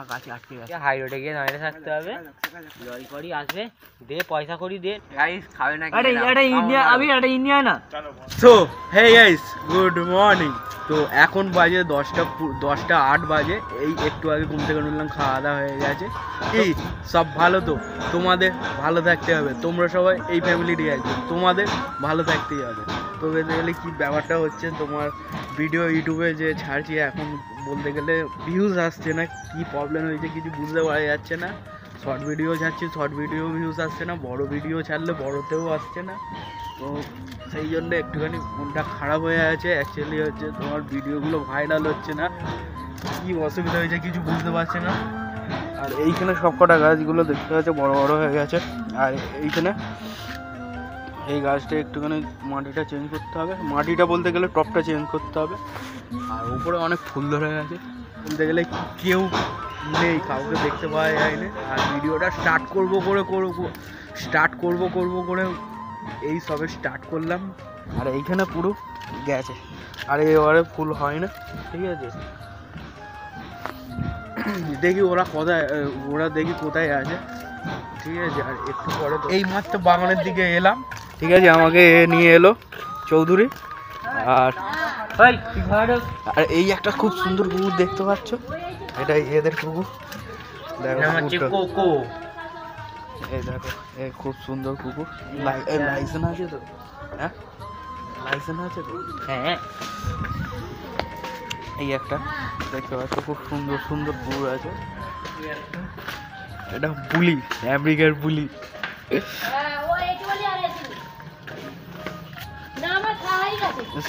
গাছে আটকে গেছে, হাই রোডে গিয়ে দাঁড়িয়ে থাকতে হবে। লরি করি আসবে, দে পয়সা করি দে। গাইস খাবে না? এটা ইন্ডিয়া, আমি এটা ইন্ডিয়া না। So hey guys, good morning. তো এখন বাজে 10টা 8 বাজে। এই একটু আগে ঘুম থেকে উঠলাম, খাওয়া দাওয়া হয়ে গেছে। কি সব ভালো? তো তোমাদের ভালো থাকতে হবে, তোমরা সবাই এই ফ্যামিলিরই একজন, তোমাদের ভালো থাকতেই হবে। তো বেসিক্যালি কী ব্যাপারটা হচ্ছে, তোমার ভিডিও ইউটিউবে যে ছাড়ছি এখন বলতে গেলে ভিউজ আসছে না। কি প্রবলেম হয়েছে কিছু বুঝতে পারা যাচ্ছে না। শর্ট ভিডিও ছাড়ছি, শর্ট ভিডিও ভিউজ আসছে না, বড় ভিডিও ছাড়লে বড়তেও আসছে না। তো সেই জন্য একটুখানি মনটা খারাপ হয়ে আছে। অ্যাকচুয়ালি হচ্ছে তোমার ভিডিওগুলো ভাইরাল হচ্ছে না, কী অসুবিধা হয়েছে কিছু বুঝতে পারছে না। আর এইখানে সব কটা গাছগুলো দেখতে পাচ্ছে বড় বড় হয়ে গেছে। আর এইখানে এই গাছটা একটুখানি মাটিটা চেঞ্জ করতে হবে, মাটিটা বলতে গেলে টপটা চেঞ্জ করতে হবে। আর উপরে অনেক ফুল ধরে গেছে, বলতে গেলে কেউ নেই, কাউকে দেখতে পাওয়া যায়নি। আর ভিডিওটা স্টার্ট করব করে এই সবে স্টার্ট করলাম। আর এইখানে পুরো গেছে, আর এবারে ফুল হয় না, ঠিক আছে। দেখি ওরা দেখি কোথায় আছে, ঠিক আছে। আর একটু পরে এই মাত্র বাগানের দিকে এলাম, ঠিক আছে। আমাকে নিয়ে এলো চৌধুরী। আর এই একটা খুব সুন্দর কুকুর দেখতে পাচ্ছ, এটা এদের কুকুর। দেখো এই দেখো, এই খুব সুন্দর কুকুর। লাইসেন্স আছে তো? হ্যাঁ লাইসেন্স আছে তো? হ্যাঁ। এই একটা দেখতে পাচ্ছ, খুব সুন্দর সুন্দর কুকুর আছে। এটা বুলি, আমেরিকার বুলি।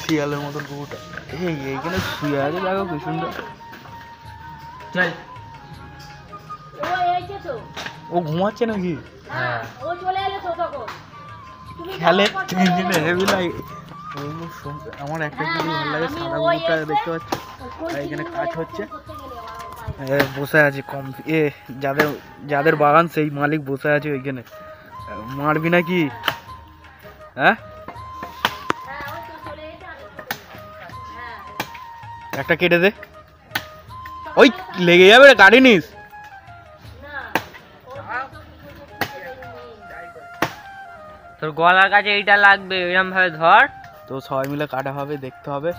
শিয়ালের মতন কুকুরটা এইখানে শুয়ে আছে, দেখো কি সুন্দর। ও ঘুমাচ্ছে নাকি? খেলে হেভি লাগে। আমার একটা কিছু ভালো লাগে, সাদা কুকুরটা দেখতে পাচ্ছি। আর এখানে কাজ হচ্ছে, বসে আছে কম যাদের বাগান সেই মালিক বসে আছে ওইখানে। মারবি নাকি? হ্যাঁ, একটা কেটে দে, ওই লেগে যাবে রে, কাটি নিস। তোর গলার কাছে এইটা লাগবে, এরকম ভাবে ধর। তো সবাই মিলে কাটা হবে, দেখতে হবে,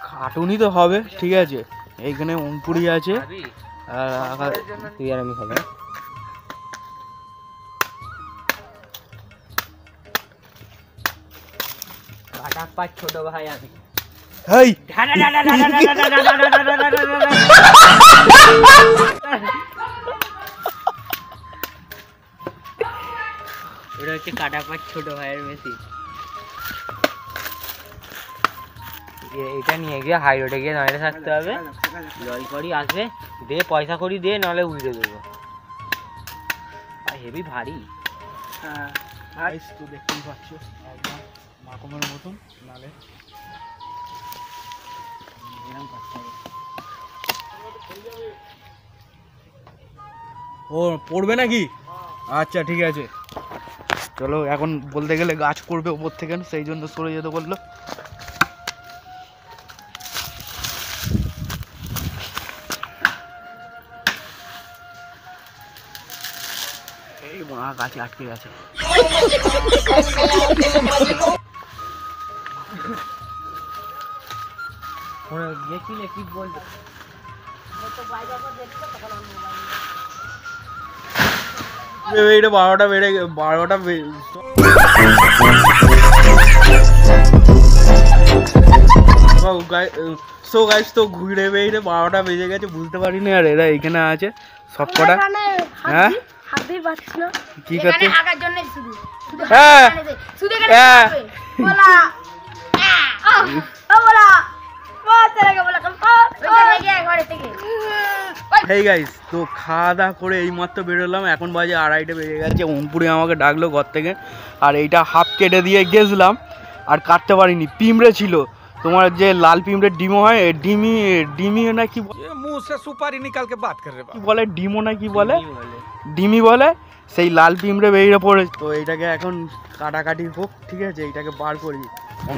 কাটুনি তো হবে, ঠিক আছে। এইখানে অঙ্কুরি আছে, আর তুই আর আমি খাবো। কাটা পাঁচ ছোট ভাই আমি। হেই ওটা হচ্ছে কাটা পাঁচ ছোট ভাইয়ের মেশিন। এটা নিয়ে গিয়ে হাই রোডে গিয়ে দাঁড়িয়ে থাকতে হবে। লরি করি আসবে, দে পয়সা করি দে, নাহলে উড়ে দেবো। হেভি ভারী। হ্যাঁ, তো দেখতেই পাচ্ছ একদম মাকমের মতন, নালে ও পড়বে নাকি? আচ্ছা ঠিক আছে, চলো। এখন বলতে গেলে গাছ পড়বে ওপর থেকে, সেই জন্য সরে যেতে বললো। এই গাছে আটকে গেছে। গেছিলে কি বলবো? এটা 12টা বেড়ে 12টা। সো গাইস, তো ঘুরে বেড়ে 12টা বেজে গেছে, বুঝতে পারিনি। আর এরা এখানে আছে সব কটা। হ্যাঁ কি করতে? হ্যাঁ হেই গাইস, তো খাওয়া দাওয়া করে এইমাত্র বেরোলাম, এখন বাজে 2:30 বেজে গেছে। অঙ্কুরে আমাকে ডাকলো ঘর থেকে, আর এইটা হাফ কেটে দিয়ে গেছিলাম, আর কাটতে পারিনি। পিঁমড়ে ছিল, তোমার যে লাল পিঁমড়ের ডিমো হয়, ডিমি না কি মুহ সে সুপারি নিকাল কে বাত করে, কি বলে, ডিমো না কি বলে, ডিমি বলে, সেই লাল পিঁমড়ে বেরিয়ে পড়ে। তো এইটাকে এখন কাটাকাটি হোক, ঠিক আছে। এইটাকে বার করি,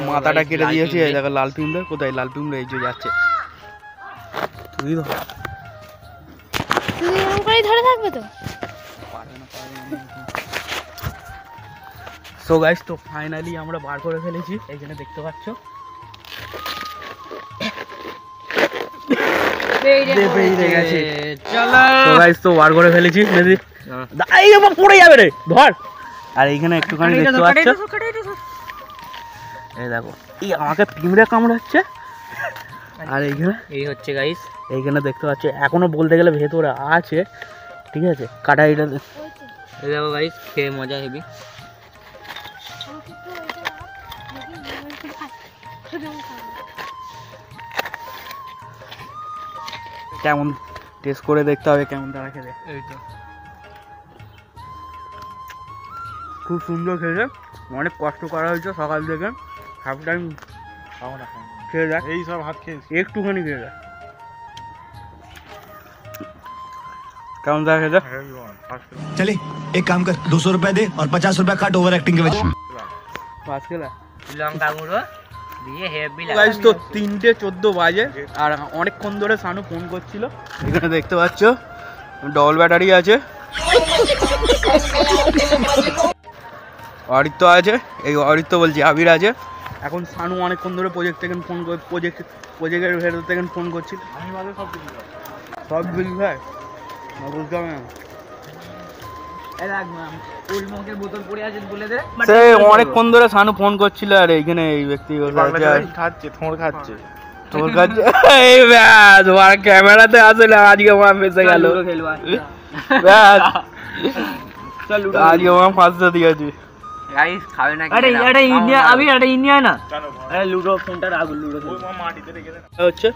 মাথাটা কেটে দিয়েছি। এই দেখো লাল পিঁমড়ে, কোথায় লাল পিঁমড়ে? এই যে যাচ্ছে, তুই ধর। ধরে থাকবে তো? সো গাইস, তো ফাইনালি আমরা বার করে ফেলেছি, এইখানে দেখতে পাচ্ছ। তো গাইস, তো বার করে ফেলেছি, পড়ে যাবে রে, ধর। আর এইখানে একটুখানি দেখতে পাচ্ছ, এই দেখো, এই আমাকে পিঁমড়ে কামড়াচ্ছে। আর এইখানে এই হচ্ছে গাইস, এইখানে দেখতে পাচ্ছ, এখনো বলতে গেলে ভেতরে আছে, ঠিক আছে। কাটাইটা এই দেখো গাইস, খেয়ে মজা হেবি। কেমন টেস্ট করে দেখতে হবে, কেমন তারা খেলে। এই তো খুব সুন্দর খেয়েছে, অনেক কষ্ট করা হয়েছে সকাল থেকে, হাফ টাইম খেয়ে দেখ, এই সব হাত খেয়ে একটুখানি খেয়ে দেখ কেমন তারা খেতে। चले एक काम कर 200 रुपए दे और 50 रुपए काट ओवर एक्टिंग के वजह পাঁচ খেলা লঙ্কা গুঁড়ো দিয়ে হেভি গাইস। তো 3:14 বাজে, আর অনেকক্ষণ ধরে সানু ফোন করছিল। এখানে দেখতে পাচ্ছ ডবল ব্যাটারি আছে, অরিত্য আছে, এই অরিত্য বলছি আবির আছে। এখন সানু অনেকক্ষণ ধরে প্রজেক্ট থেকে ফোন প্রজেক্টের ভেতর থেকে ফোন করছিল। সব বুঝলি ভাই, বুঝতে হবে না, সে অনেকক্ষণ ধরে সানু ফোন করছিল। আর এইখানে এই ব্যক্তি খাচ্ছে থোড় খাচ্ছে তোর কাছে এই ব্যাস ওর ক্যামেরাতে আসে না, আজকে আমার ফেসে গেল ব্যাস, আজকে আমার ফাঁসতে দিয়েছি। গাইস খাবে না? আরে এটা ইন্ডিয়া, আমি এটা ইন্ডিয়া না, আরে লুডো ফোনটা রাখো, লুডো মাটিতে রেখে দে হচ্ছে,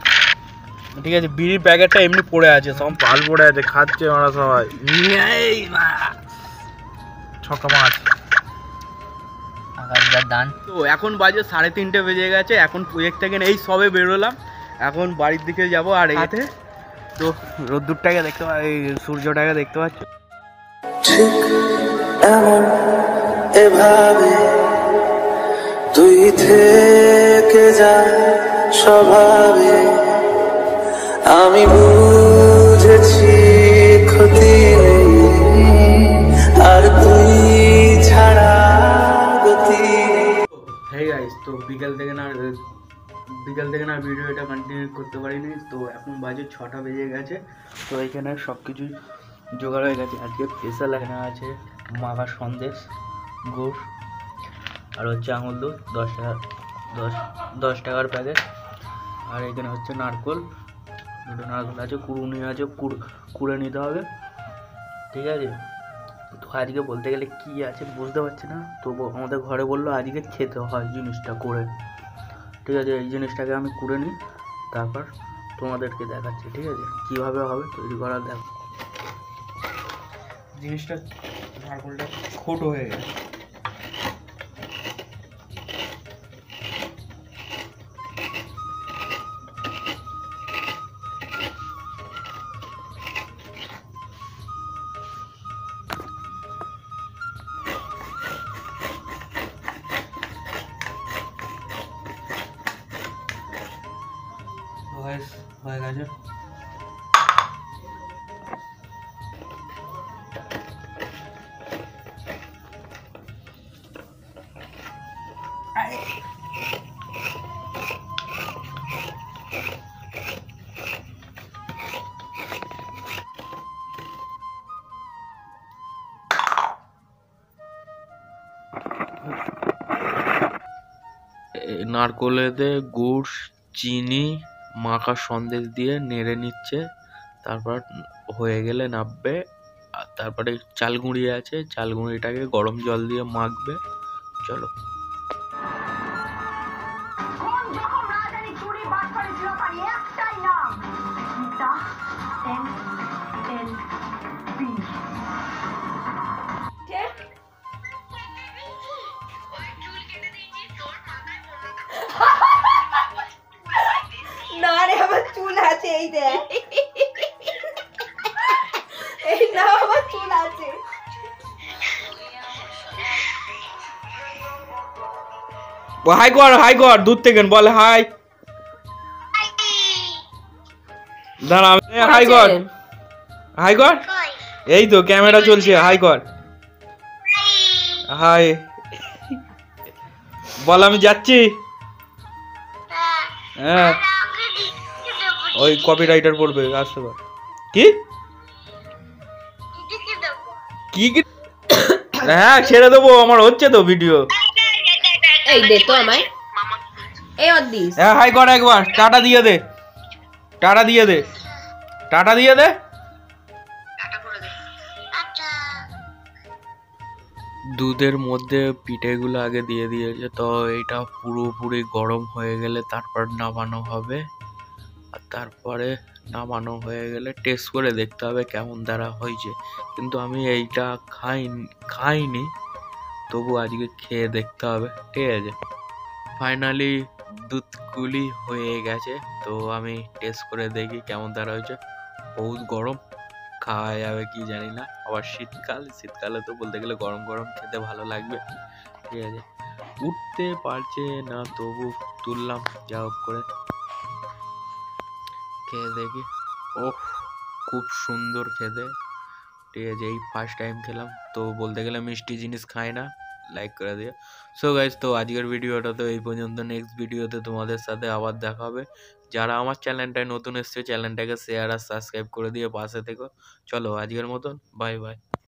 ঠিক আছে। বিড়ির প্যাকেটটা এমনি পড়ে আছে, সব পাল পড়ে আছে, খাচ্ছে ওরা সবাই। ছক্কা মাছ দান। তো এখন বাজে 3:30 বেজে গেছে, এখন প্রজেক্ট থেকে এই সবে বেরোলাম, এখন বাড়ির দিকে যাব। আর এতে তো রোদ্দুরটাকে দেখতে এই সূর্যটাকে দেখতে পাচ্ছ। ঠিক এমন এভাবে তুই থেকে যা স্বভাবে, আমি বুঝেছি ক্ষতি নেই আর তুই ছাড়া গতি। হে গাইস, তো বিকেল থেকে না ভিডিওটা কন্টিনিউ করতে পারিনি। তো এখন বাজে 6টা বেজে গেছে। তো এখানে সব কিছুই জোগাড় হয়ে গেছে। আজকে স্পেশাল এখানে আছে মাখা সন্দেশ, গুড়, আর হচ্ছে আঙুল দুধ 10 টাকার প্যাকেট। আর এখানে হচ্ছে নারকোল, দুটো নারকোল আছে, কুড়ুনি আছে, কুড়ে নিতে হবে, ঠিক আছে। তো আজকে বলতে গেলে কি আছে বুঝতে পারছি না, তবু আমাদের ঘরে বললো আজকে খেতে হয় জিনিসটা করে, ঠিক আছে। এই জিনিসটাকে আমি করে নিই, তারপর তোমাদেরকে দেখাচ্ছি, ঠিক আছে, কীভাবে হবে তৈরি করা। দেখ জিনিসটা নারকোলটা ছোট হয়ে গেছে, হয়ে গেছে। নারকোলেতে গুড়, চিনি, মাখা সন্দেশ দিয়ে নেড়ে নিচ্ছে, তারপর হয়ে গেলে নাববে। আর তারপরে চালগুঁড়ি আছে, চালগুঁড়িটাকে গরম জল দিয়ে মাখবে। চলো। না রে আমার চুল আছে, এই দেখ, এই না আমার চুল আছে। হাই কর দূর থেকে বলে হাই, দাঁড়া হাই কর এই তো ক্যামেরা চলছে, হাই কর, হাই বল আমি যাচ্ছি। হ্যাঁ ওই কপিরাইটার পড়বে, আসতে পার। কি কি কি? হ্যাঁ ছেড়ে দেবো, আমার হচ্ছে তো ভিডিও। এই দে তো আমায়, এই অদ্দিস। হ্যাঁ হাই কর একবার, টাটা দিয়ে দে, টাটা দিয়ে দে, টাটা দিয়ে দে। দুধের মধ্যে পিঠেগুলো আগে দিয়ে দিয়েছে, তো এটা পুরোপুরি গরম হয়ে গেলে তারপর নামানো হবে। আর তারপরে নামানো হয়ে গেলে টেস্ট করে দেখতে হবে কেমন দ্বারা হয়েছে। কিন্তু আমি এইটা খাইনি, তবু আজকে খেয়ে দেখতে হবে, ঠিক আছে। ফাইনালি দুধগুলি হয়ে গেছে, তো আমি টেস্ট করে দেখি কেমন দ্বারা হয়েছে। বহুত গরম, খাওয়া যাবে কি জানি না। আবার শীতকালে তো বলতে গেলে গরম গরম খেতে ভালো লাগবে, ঠিক আছে। উঠতে পারছে না, তবু তুললাম যা হোক করে, খেয়ে দেখি। ওহ খুব সুন্দর খেতে, ঠিক আছে। এই ফার্স্ট টাইম খেলাম, তো বলতে গেলে মিষ্টি জিনিস খাই না, লাইক করে দিও। সো গাইজ, তো আজকের ভিডিওটা তো এই পর্যন্ত। নেক্সট ভিডিওতে তোমাদের সাথে আবার দেখা হবে। যারা আমার চ্যানেলটায় নতুন এসছে, চ্যানেলটাকে শেয়ার আর সাবস্ক্রাইব করে দিয়ে পাশে থেকো। চলো আজকের মতন বাই বাই।